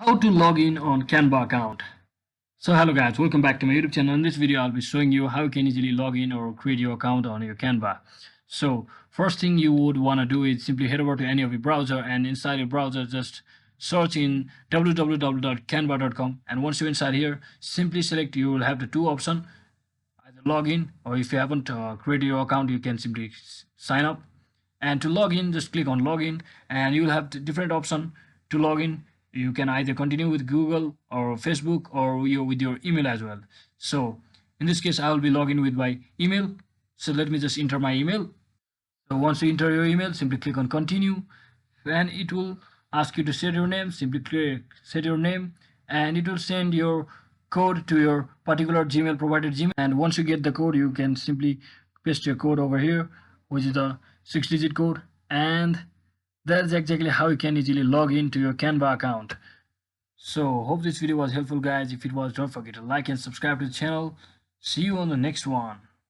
How to log in on Canva account. So hello guys, welcome back to my YouTube channel. In this video I'll be showing you how you can easily log in or create your account on your Canva. So first thing you would want to do is simply head over to any of your browser, and inside your browser just search in www.canva.com, and once you're inside here, simply select, you will have the two options, either login, or if you haven't created your account, you can simply sign up. And to log in, just click on login, and you will have the different option to log in. You can either continue with Google or Facebook, or with your email as well. So in this case I will be logging with my email, so let me just enter my email. So once you enter your email, simply click on continue, and it will ask you to set your name. Simply click set your name, and it will send your code to your particular Gmail provided Gmail. And once you get the code, you can simply paste your code over here, which is the 6-digit code, and that's exactly how you can easily log into your Canva account. So hope this video was helpful guys. If it was, don't forget to like and subscribe to the channel. See you on the next one.